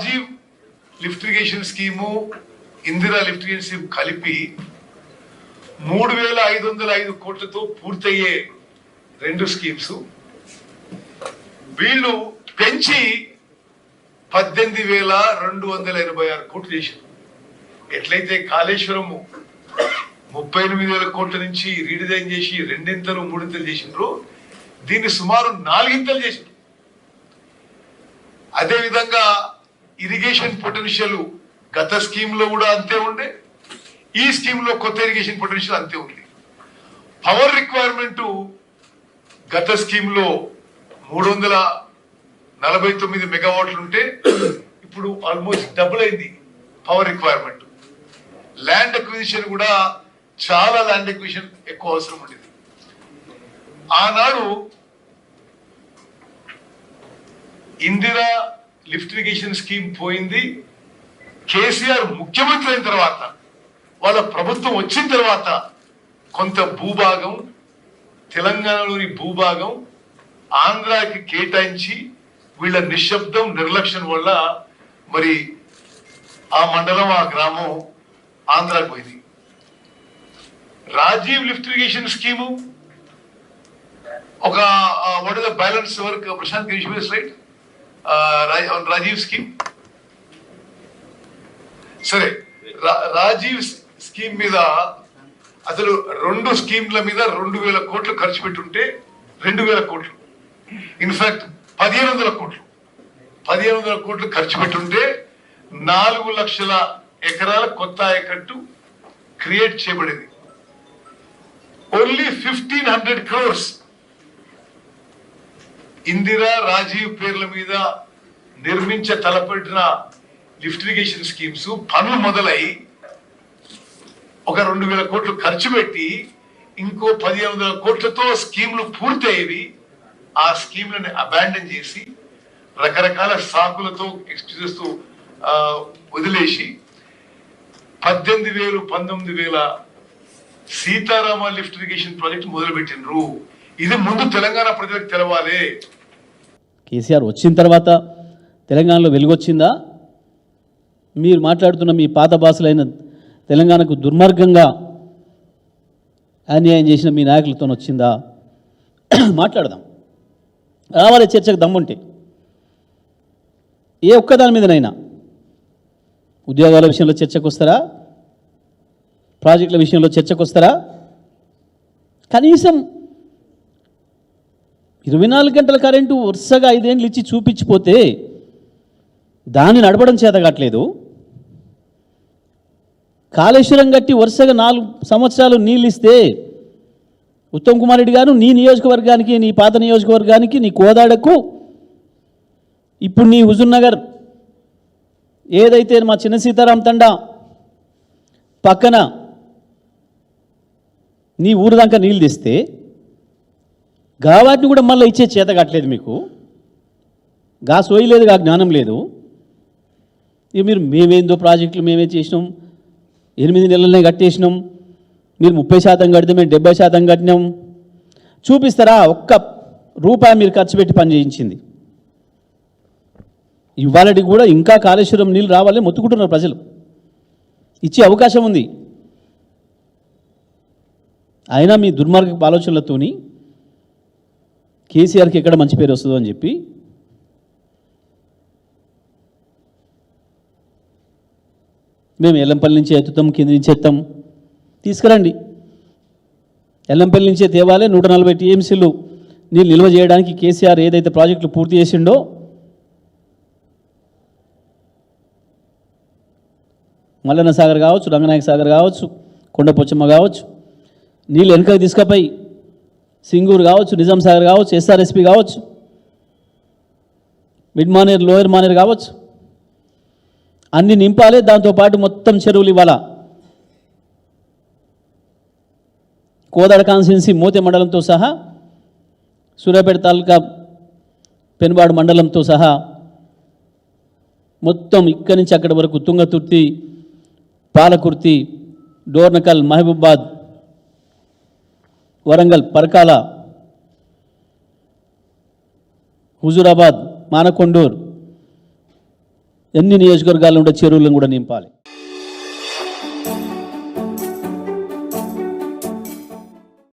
Rajiv lift irrigation scheme, Indira lift irrigation scheme కలిపి 3,505 కోట్లతో పూర్తయ్యే 2 స్కీమ్స్ వీళ్ళు పెంచి 18,286 కోట్లు చేశారు. ఎట్లయితే కాళేశ్వరము 38,000 కోట్ల నుంచి రీడిజైన్ చేసి 2 3 చేసిండ్రు, దీన్ని సుమారు 4 చేసిండ్రు. అదే విధంగా ఇరిగేషన్ పొటెన్షియల్ గత స్కీమ్ లో కూడా అంతే ఉండే, ఈ స్కీమ్ లో కొత్త ఇరిగేషన్ పొటెన్షియల్ అంతే ఉంది. పవర్ రిక్వైర్మెంట్ గత స్కీమ్ లో 349 మెగావాట్లు ఉంటే ఇప్పుడు ఆల్మోస్ట్ డబుల్ అయింది పవర్ రిక్వైర్మెంట్. ల్యాండ్ అక్విజిషన్ కూడా చాలా ల్యాండ్ అక్విజిషన్ ఎక్కువ అవసరం ఉండేది. ఆనాడు ఇందిరా లిఫ్ట్ ఇరిగేషన్ స్కీమ్ పోయింది. కేసీఆర్ ముఖ్యమంత్రి అయిన తర్వాత, వాళ్ళ ప్రభుత్వం వచ్చిన తర్వాత కొంత భూభాగం, తెలంగాణలోని భూభాగం ఆంధ్రాకి కేటాయించి వీళ్ళ నిశ్శబ్దం నిర్లక్ష్యం వల్ల మరి ఆ మండలం, ఆ గ్రామం ఆంధ్రాకి పోయింది. రాజీవ్ లిఫ్ట్ ఇరిగేషన్ స్కీము ఒక what is the balance work Prashant Kishor right Rajiv scheme. సరే, రాజీవ్ స్కీమ్ మీద అసలు 2 స్కీమ్ల మీద 2,000 కోట్లు ఖర్చు పెట్టుంటే 2,000 కోట్లు, ఇన్ఫాక్ట్ 1,500 కోట్లు 1,500 కోట్లు ఖర్చు పెట్టుంటే 4 లక్షల ఎకరాల కొత్త ఆయకట్టు క్రియేట్ చేయబడింది. ఓన్లీ 1,500 crores ఇందిరా, రాజీవ్ పేర్ల మీద తలపెట్టిన లిఫ్ట్ ఇరిగేషన్ స్కీమ్స్ పనులు మొదలై ఒక 2,000 కోట్లు ఖర్చు పెట్టి ఇంకో 1,500 కోట్లతో స్కీమ్లు పూర్తయ్యేవి. ఆ స్కీమ్లను అబాండన్ చేసి రకరకాల సాకులతో ఎక్స్క్యూజెస్ తో వదిలేసి 18,000 19,000 సీతారామ లిఫ్ట్ ఇరిగేషన్ ప్రాజెక్ట్ మొదలు పెట్టినరు. ఇది ముందు తెలంగాణ ప్రజలకు తెలవాలి. కేసీఆర్ వచ్చిన తర్వాత తెలంగాణలో వెలుగొచ్చిందా? మీరు మాట్లాడుతున్న మీ పాత భాషలైన తెలంగాణకు దుర్మార్గంగా అన్యాయం చేసిన మీ నాయకులతో వచ్చిందా? మాట్లాడదాం, రావాలి చర్చకు దమ్ముంటే. ఏ ఒక్కదాని మీదనైనా ఉద్యోగాల విషయంలో చర్చకు వస్తారా? ప్రాజెక్టుల విషయంలో చర్చకు వస్తారా? కనీసం 24 గంటల కరెంటు వరుసగా 5 ఏళ్ళు ఇచ్చి చూపించిపోతే దాన్ని నడపడం చేత కావట్లేదు. కాళేశ్వరం కట్టి వరుసగా 4 సంవత్సరాలు నీళ్ళు ఇస్తే ఉత్తమ్ కుమార్ రెడ్డి గారు నీ నియోజకవర్గానికి, నీ పాత నియోజకవర్గానికి, నీ కోదాడకు, ఇప్పుడు నీ హుజూర్ నగర్ ఏదైతే మా చిన్న సీతారాం తండా పక్కన నీ ఊరు దాకా నీళ్ళు తెస్తే వాటిని కూడా మళ్ళీ ఇచ్చే చేత కట్టలేదు మీకు. సోయి లేదు, జ్ఞానం లేదు. ఇక మీరు మేమేందో ప్రాజెక్టులు మేమే చేసినాం, 8 నెలలనే కట్టేసినాం, మీరు 30% కడితే మేము 70% కట్టినాం చూపిస్తారా? ఒక్క రూపాయి మీరు ఖర్చు పెట్టి పని చేయించింది. ఇవాళకి కూడా ఇంకా కాళేశ్వరం నీళ్ళు రావాలని మొత్తుకుంటున్నారు ప్రజలు. ఇచ్చే అవకాశం ఉంది. అయినా మీ దుర్మార్గపు ఆలోచనలతోని కేసీఆర్కి ఎక్కడ మంచి పేరు వస్తుందో అని చెప్పి మేము ఎల్లంపల్లి నుంచి ఎత్తుతాం, కింది నుంచి ఎత్తాం, తీసుకురండి. ఎల్లంపల్లి నుంచే తేవాలే 140 టీఎంసీలు నీళ్ళు నిల్వ చేయడానికి కేసీఆర్ ఏదైతే ప్రాజెక్టులు పూర్తి చేసిండో మల్లన్న సాగర్ కావచ్చు, రంగనాయక సాగర్ కావచ్చు, కొండపోచమ్మ కావచ్చు, నీళ్ళు వెనకకి తీసుకుపోయి సింగూరు కావచ్చు, నిజాం సాగర్ కావచ్చు, ఎస్ఆర్ఎస్పి కావచ్చు, మిడ్ మానేర్, లోయర్ మానేర్ కావచ్చు, అన్ని నింపాలి. దాంతోపాటు మొత్తం చెరువులు ఇవ్వాలా. కోదాడ కాన్స్టిట్యున్సీ మోతే మండలంతో సహా, సూర్యాపేట తాలూకా పెనుబాడు మండలంతో సహా మొత్తం ఇక్కడి నుంచి అక్కడి వరకు తుంగతుర్తి, పాలకుర్తి, డోర్నకల్, మహబూబాద్, వరంగల్, పరకాల, హుజూరాబాద్, మానకొండూర్, ఎన్ని నియోజకవర్గాల్లో ఉండే చెరువులను కూడా నింపాలి.